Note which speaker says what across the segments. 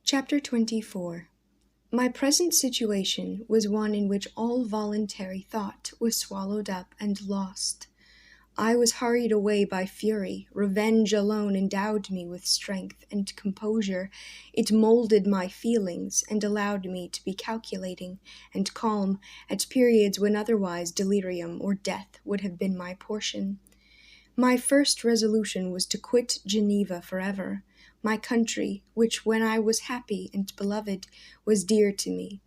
Speaker 1: Chapter 24. My present situation was one in which all voluntary thought was swallowed up and lost. I was hurried away by fury. Revenge alone endowed me with strength and composure. It molded my feelings and allowed me to be calculating and calm at periods when otherwise delirium or death would have been my portion. My first resolution was to quit Geneva forever, my country, which when I was happy and beloved was dear to me,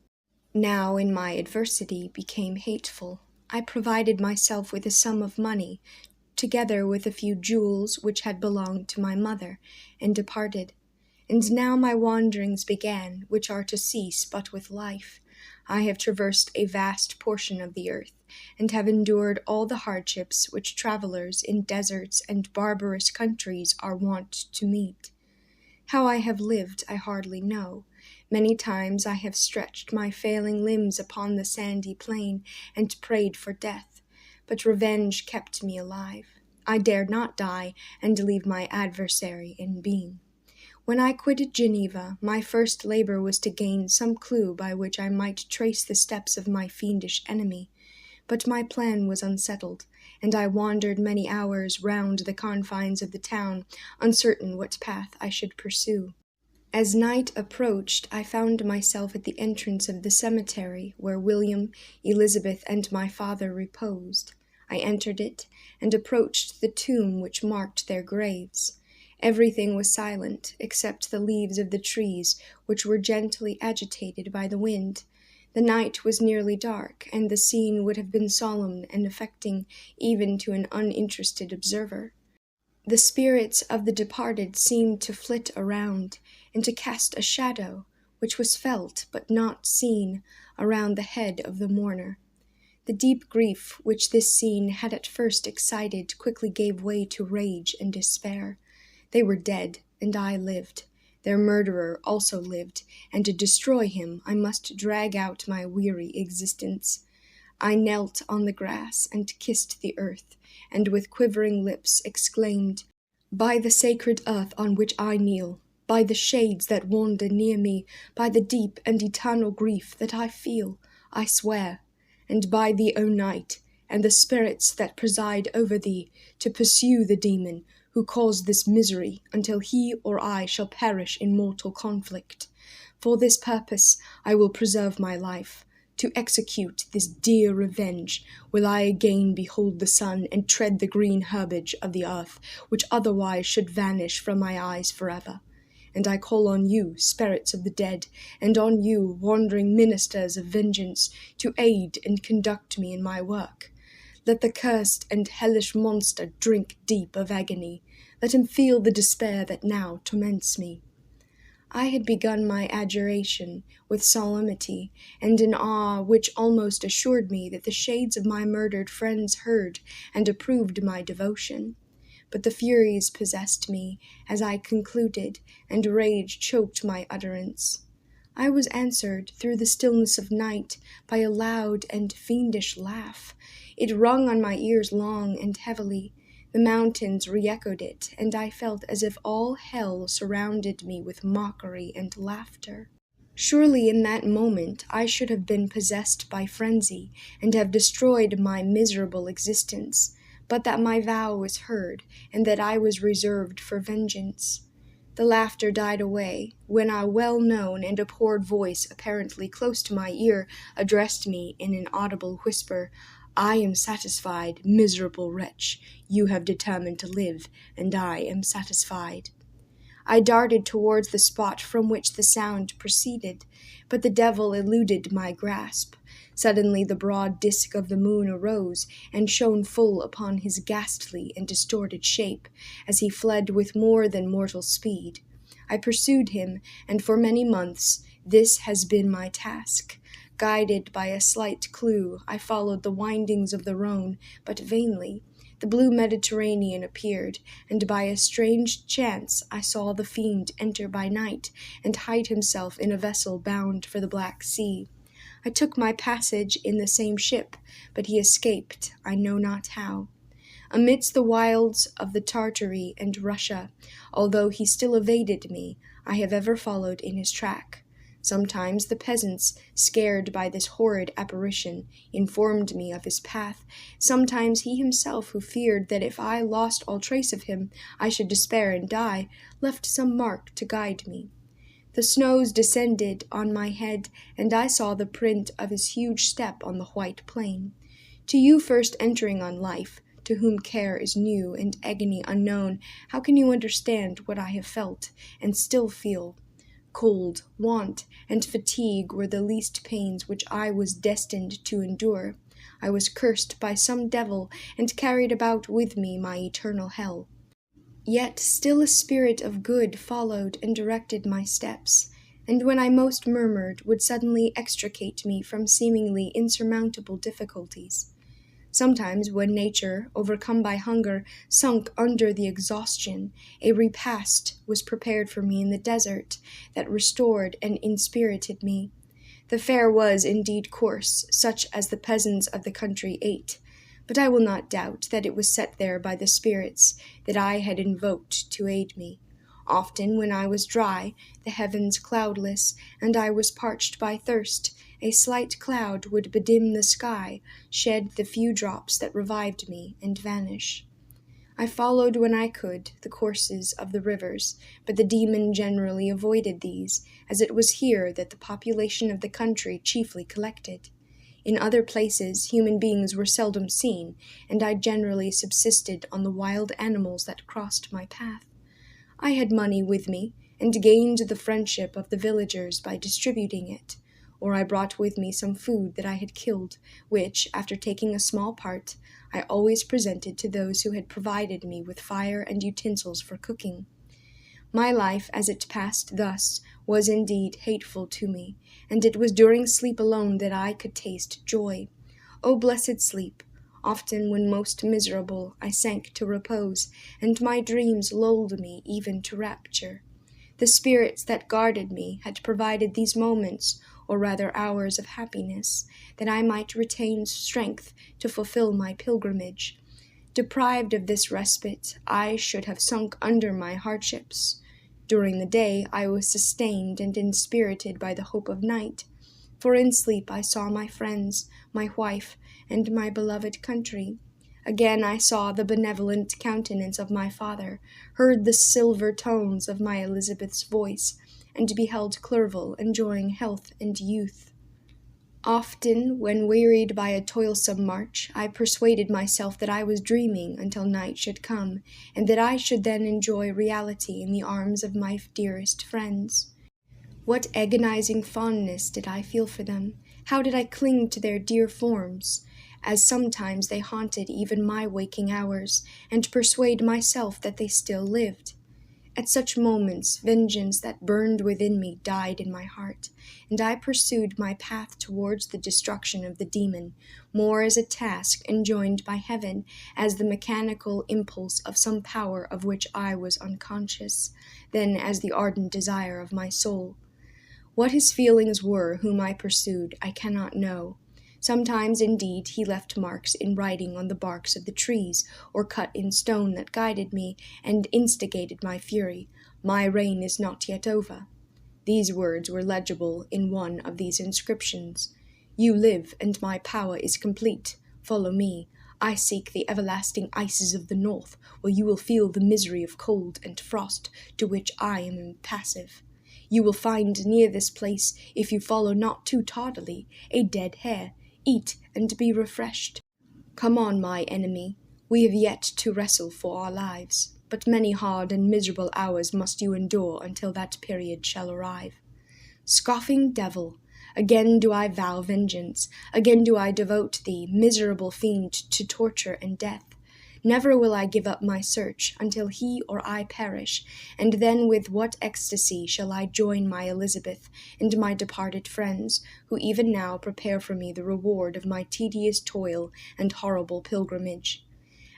Speaker 1: now in my adversity became hateful. I provided myself with a sum of money, together with a few jewels which had belonged to my mother, and departed. And now my wanderings began, which are to cease but with life. I have traversed a vast portion of the earth, and have endured all the hardships which travelers in deserts and barbarous countries are wont to meet. How I have lived I hardly know. Many times I have stretched my failing limbs upon the sandy plain and prayed for death, but revenge kept me alive. I dared not die and leave my adversary in being. When I quitted Geneva, my first labor was to gain some clue by which I might trace the steps of my fiendish enemy. But my plan was unsettled, and I wandered many hours round the confines of the town, uncertain what path I should pursue. As night approached, I found myself at the entrance of the cemetery where William, Elizabeth, and my father reposed. I entered it, and approached the tomb which marked their graves. Everything was silent, except the leaves of the trees, which were gently agitated by the wind. The night was nearly dark, and the scene would have been solemn and affecting even to an uninterested observer. The spirits of the departed seemed to flit around, and to cast a shadow, which was felt but not seen, around the head of the mourner. The deep grief which this scene had at first excited quickly gave way to rage and despair. They were dead, and I lived. Their murderer also lived, and to destroy him I must drag out my weary existence. I knelt on the grass and kissed the earth, and with quivering lips exclaimed, "By the sacred earth on which I kneel, by the shades that wander near me, by the deep and eternal grief that I feel, I swear, and by thee, O night, and the spirits that preside over thee, to pursue the demon who caused this misery until he or I shall perish in mortal conflict. For this purpose I will preserve my life. To execute this dear revenge will I again behold the sun and tread the green herbage of the earth, which otherwise should vanish from my eyes forever. And I call on you, spirits of the dead, and on you, wandering ministers of vengeance, to aid and conduct me in my work. Let the cursed and hellish monster drink deep of agony. Let him feel the despair that now torments me." I had begun my adjuration with solemnity and an awe which almost assured me that the shades of my murdered friends heard and approved my devotion. But the furies possessed me as I concluded, and rage choked my utterance. I was answered through the stillness of night by a loud and fiendish laugh. It rung on my ears long and heavily. The mountains re-echoed it, and I felt as if all hell surrounded me with mockery and laughter. Surely in that moment I should have been possessed by frenzy, and have destroyed my miserable existence, but that my vow was heard, and that I was reserved for vengeance. The laughter died away, when a well-known and abhorred voice, apparently close to my ear, addressed me in an audible whisper, "I am satisfied, miserable wretch. You have determined to live, and I am satisfied." I darted towards the spot from which the sound proceeded, but the devil eluded my grasp. Suddenly the broad disk of the moon arose, and shone full upon his ghastly and distorted shape, as he fled with more than mortal speed. I pursued him, and for many months this has been my task. Guided by a slight clue, I followed the windings of the Rhone, but vainly. The blue Mediterranean appeared, and by a strange chance I saw the fiend enter by night, and hide himself in a vessel bound for the Black Sea. I took my passage in the same ship, but he escaped, I know not how. Amidst the wilds of the Tartary and Russia, although he still evaded me, I have ever followed in his track. Sometimes the peasants, scared by this horrid apparition, informed me of his path. Sometimes he himself, who feared that if I lost all trace of him, I should despair and die, left some mark to guide me. The snows descended on my head, and I saw the print of his huge step on the white plain. To you first entering on life, to whom care is new and agony unknown, how can you understand what I have felt, and still feel? Cold, want, and fatigue were the least pains which I was destined to endure. I was cursed by some devil, and carried about with me my eternal hell. Yet still a spirit of good followed and directed my steps, and when I most murmured would suddenly extricate me from seemingly insurmountable difficulties. Sometimes when nature, overcome by hunger, sunk under the exhaustion, a repast was prepared for me in the desert that restored and inspirited me. The fare was indeed coarse, such as the peasants of the country ate, but I will not doubt that it was set there by the spirits that I had invoked to aid me. Often when I was dry, the heavens cloudless, and I was parched by thirst, a slight cloud would bedim the sky, shed the few drops that revived me, and vanish. I followed when I could the courses of the rivers, but the demon generally avoided these, as it was here that the population of the country chiefly collected. In other places human beings were seldom seen, and I generally subsisted on the wild animals that crossed my path. I had money with me, and gained the friendship of the villagers by distributing it, or I brought with me some food that I had killed, which, after taking a small part, I always presented to those who had provided me with fire and utensils for cooking. My life, as it passed thus, was indeed hateful to me, and it was during sleep alone that I could taste joy. O blessed sleep! Often when most miserable, I sank to repose, and my dreams lulled me even to rapture. The spirits that guarded me had provided these moments, or rather hours of happiness, that I might retain strength to fulfill my pilgrimage. Deprived of this respite, I should have sunk under my hardships. During the day I was sustained and inspirited by the hope of night, for in sleep I saw my friends, my wife, and my beloved country. Again I saw the benevolent countenance of my father, heard the silver tones of my Elizabeth's voice, and beheld Clerval enjoying health and youth. Often, when wearied by a toilsome march, I persuaded myself that I was dreaming until night should come, and that I should then enjoy reality in the arms of my dearest friends. What agonizing fondness did I feel for them! How did I cling to their dear forms! As sometimes they haunted even my waking hours, and persuade myself that they still lived. At such moments, vengeance that burned within me died in my heart, and I pursued my path towards the destruction of the demon, more as a task enjoined by heaven, as the mechanical impulse of some power of which I was unconscious, than as the ardent desire of my soul. What his feelings were whom I pursued, I cannot know. Sometimes, indeed, he left marks in writing on the barks of the trees, or cut in stone that guided me, and instigated my fury. My reign is not yet over. These words were legible in one of these inscriptions. You live, and my power is complete. Follow me. I seek the everlasting ices of the north, where you will feel the misery of cold and frost, to which I am impassive. You will find near this place, if you follow not too tardily, a dead hare. Eat and be refreshed. Come on, my enemy. We have yet to wrestle for our lives, but many hard and miserable hours must you endure until that period shall arrive. Scoffing devil, again do I vow vengeance, again do I devote thee, miserable fiend, to torture and death. Never will I give up my search until he or I perish, and then with what ecstasy shall I join my Elizabeth and my departed friends, who even now prepare for me the reward of my tedious toil and horrible pilgrimage.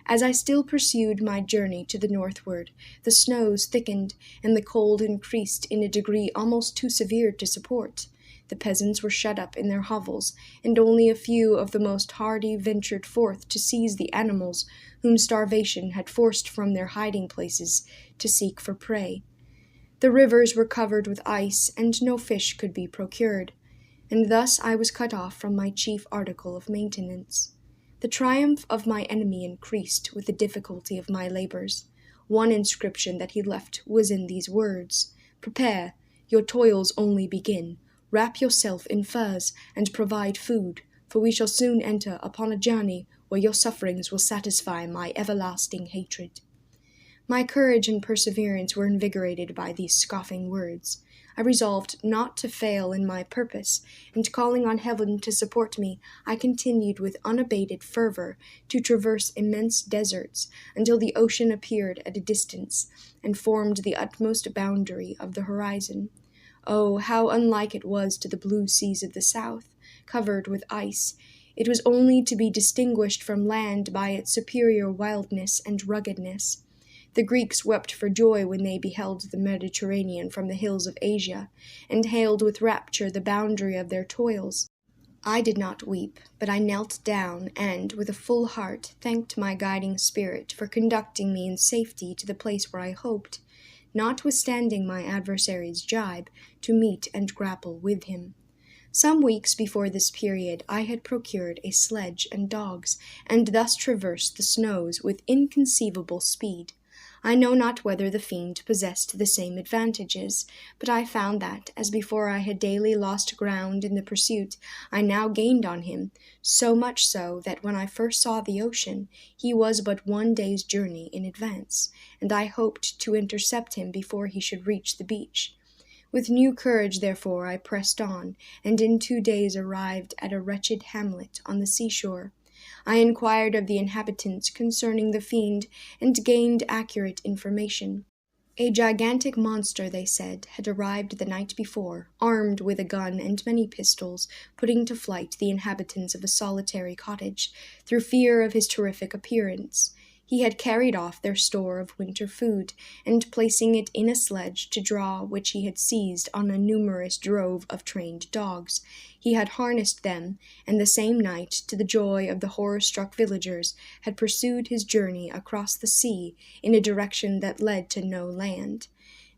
Speaker 1: As I still pursued my journey to the northward, the snows thickened, and the cold increased in a degree almost too severe to support. The peasants were shut up in their hovels, and only a few of the most hardy ventured forth to seize the animals whom starvation had forced from their hiding places to seek for prey. The rivers were covered with ice, and no fish could be procured, and thus I was cut off from my chief article of maintenance. The triumph of my enemy increased with the difficulty of my labors. One inscription that he left was in these words: "Prepare, your toils only begin. Wrap yourself in furs, and provide food, for we shall soon enter upon a journey where your sufferings will satisfy my everlasting hatred." My courage and perseverance were invigorated by these scoffing words. I resolved not to fail in my purpose, and calling on heaven to support me, I continued with unabated fervor to traverse immense deserts until the ocean appeared at a distance and formed the utmost boundary of the horizon. Oh, how unlike it was to the blue seas of the south, covered with ice! It was only to be distinguished from land by its superior wildness and ruggedness. The Greeks wept for joy when they beheld the Mediterranean from the hills of Asia, and hailed with rapture the boundary of their toils. I did not weep, but I knelt down and, with a full heart, thanked my guiding spirit for conducting me in safety to the place where I hoped, notwithstanding my adversary's jibe, to meet and grapple with him. Some weeks before this period I had procured a sledge and dogs, and thus traversed the snows with inconceivable speed. I know not whether the fiend possessed the same advantages, but I found that, as before I had daily lost ground in the pursuit, I now gained on him, so much so that when I first saw the ocean, he was but 1 day's journey in advance, and I hoped to intercept him before he should reach the beach. With new courage, therefore, I pressed on, and in 2 days arrived at a wretched hamlet on the seashore. I inquired of the inhabitants concerning the fiend, and gained accurate information. A gigantic monster, they said, had arrived the night before, armed with a gun and many pistols, putting to flight the inhabitants of a solitary cottage, through fear of his terrific appearance. He had carried off their store of winter food, and placing it in a sledge to draw which he had seized on a numerous drove of trained dogs, he had harnessed them, and the same night, to the joy of the horror-struck villagers, had pursued his journey across the sea in a direction that led to no land,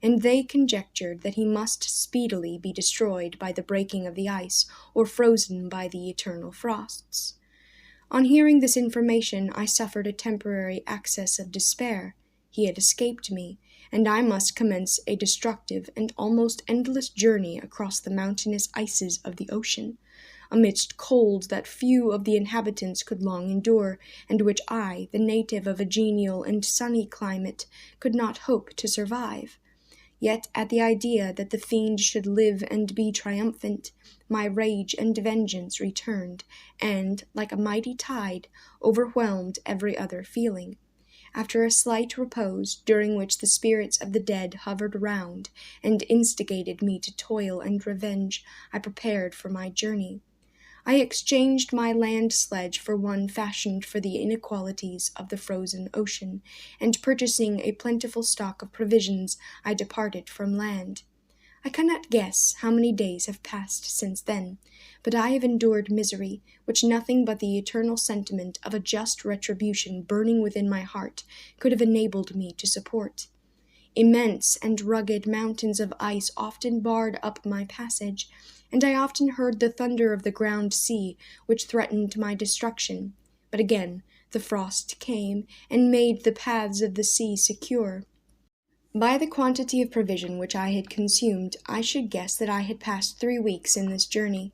Speaker 1: and they conjectured that he must speedily be destroyed by the breaking of the ice, or frozen by the eternal frosts. On hearing this information, I suffered a temporary access of despair. He had escaped me, and I must commence a destructive and almost endless journey across the mountainous ices of the ocean, amidst cold that few of the inhabitants could long endure, and which I, the native of a genial and sunny climate, could not hope to survive. Yet at the idea that the fiend should live and be triumphant, my rage and vengeance returned, and, like a mighty tide, overwhelmed every other feeling. After a slight repose, during which the spirits of the dead hovered round, and instigated me to toil and revenge, I prepared for my journey. I exchanged my land sledge for one fashioned for the inequalities of the frozen ocean, and purchasing a plentiful stock of provisions, I departed from land. I cannot guess how many days have passed since then, but I have endured misery, which nothing but the eternal sentiment of a just retribution burning within my heart could have enabled me to support. Immense and rugged mountains of ice often barred up my passage, and I often heard the thunder of the ground sea, which threatened my destruction. But again the frost came, and made the paths of the sea secure. By the quantity of provision which I had consumed, I should guess that I had passed 3 weeks in this journey,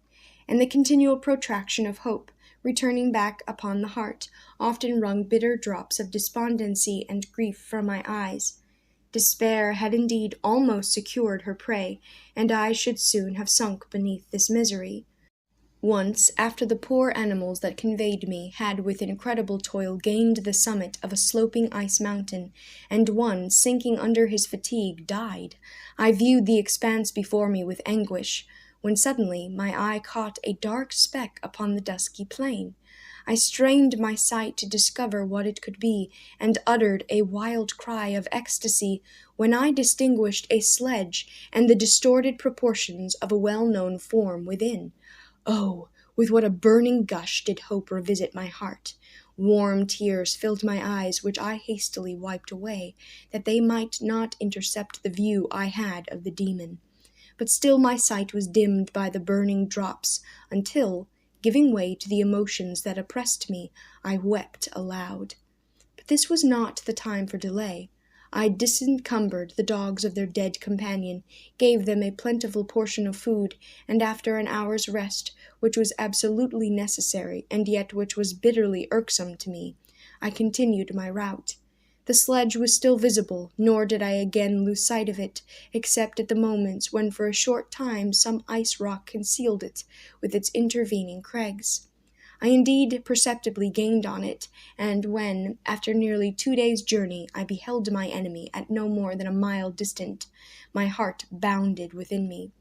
Speaker 1: and the continual protraction of hope, returning back upon the heart, often wrung bitter drops of despondency and grief from my eyes. Despair had indeed almost secured her prey, and I should soon have sunk beneath this misery. Once, after the poor animals that conveyed me had with incredible toil gained the summit of a sloping ice mountain, and one, sinking under his fatigue, died, I viewed the expanse before me with anguish, when suddenly my eye caught a dark speck upon the dusky plain. I strained my sight to discover what it could be, and uttered a wild cry of ecstasy, when I distinguished a sledge and the distorted proportions of a well-known form within. Oh, with what a burning gush did hope revisit my heart! Warm tears filled my eyes, which I hastily wiped away, that they might not intercept the view I had of the demon. But still my sight was dimmed by the burning drops, until, giving way to the emotions that oppressed me, I wept aloud. But this was not the time for delay. I disencumbered the dogs of their dead companion, gave them a plentiful portion of food, and after an hour's rest, which was absolutely necessary, and yet which was bitterly irksome to me, I continued my route. The sledge was still visible, nor did I again lose sight of it, except at the moments when for a short time some ice rock concealed it with its intervening crags. I indeed perceptibly gained on it, and when, after nearly 2 days' journey, I beheld my enemy at no more than a mile distant, my heart bounded within me.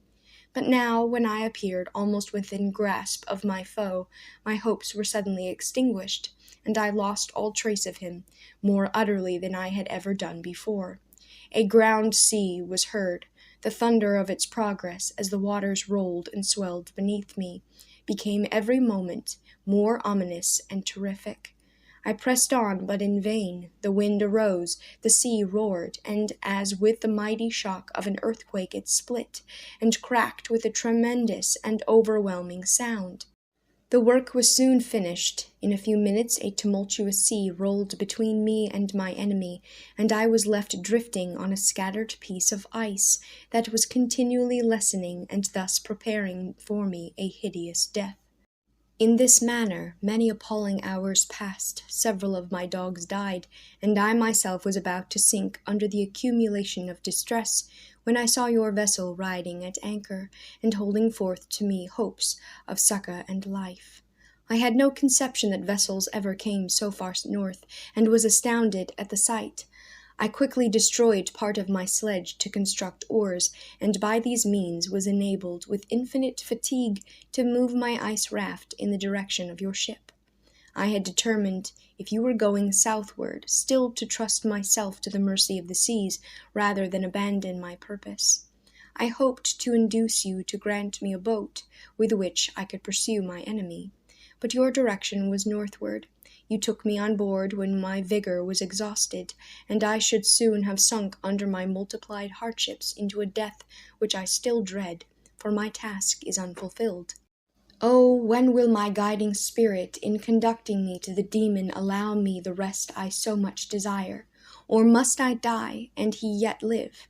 Speaker 1: But now, when I appeared almost within grasp of my foe, my hopes were suddenly extinguished, and I lost all trace of him, more utterly than I had ever done before. A ground sea was heard. The thunder of its progress, as the waters rolled and swelled beneath me, became every moment more ominous and terrific. I pressed on, but in vain. The wind arose, the sea roared, and as with the mighty shock of an earthquake it split, and cracked with a tremendous and overwhelming sound. The work was soon finished. In a few minutes a tumultuous sea rolled between me and my enemy, and I was left drifting on a scattered piece of ice that was continually lessening and thus preparing for me a hideous death. In this manner many appalling hours passed, several of my dogs died, and I myself was about to sink under the accumulation of distress, when I saw your vessel riding at anchor, and holding forth to me hopes of succor and life. I had no conception that vessels ever came so far north, and was astounded at the sight. I quickly destroyed part of my sledge to construct oars, and by these means was enabled with infinite fatigue to move my ice raft in the direction of your ship. I had determined, if you were going southward, still to trust myself to the mercy of the seas, rather than abandon my purpose. I hoped to induce you to grant me a boat, with which I could pursue my enemy. But your direction was northward. You took me on board when my vigor was exhausted, and I should soon have sunk under my multiplied hardships into a death which I still dread, for my task is unfulfilled. Oh, when will my guiding spirit in conducting me to the demon allow me the rest I so much desire? Or must I die, and he yet live?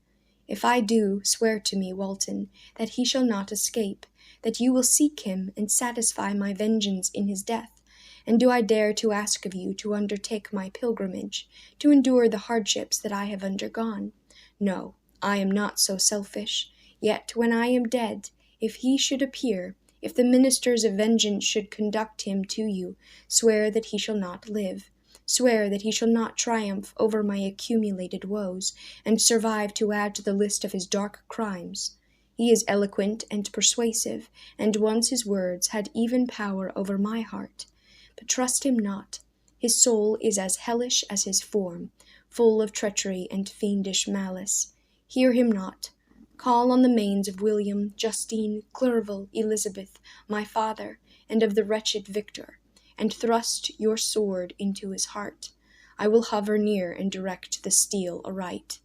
Speaker 1: If I do, swear to me, Walton, that he shall not escape, that you will seek him and satisfy my vengeance in his death. And do I dare to ask of you to undertake my pilgrimage, to endure the hardships that I have undergone? No, I am not so selfish. Yet when I am dead, if he should appear, if the ministers of vengeance should conduct him to you, swear that he shall not live. Swear that he shall not triumph over my accumulated woes, and survive to add to the list of his dark crimes. He is eloquent and persuasive, and once his words had even power over my heart. But trust him not. His soul is as hellish as his form, full of treachery and fiendish malice. Hear him not. Call on the manes of William, Justine, Clerval, Elizabeth, my father, and of the wretched Victor, and thrust your sword into his heart. I will hover near and direct the steel aright.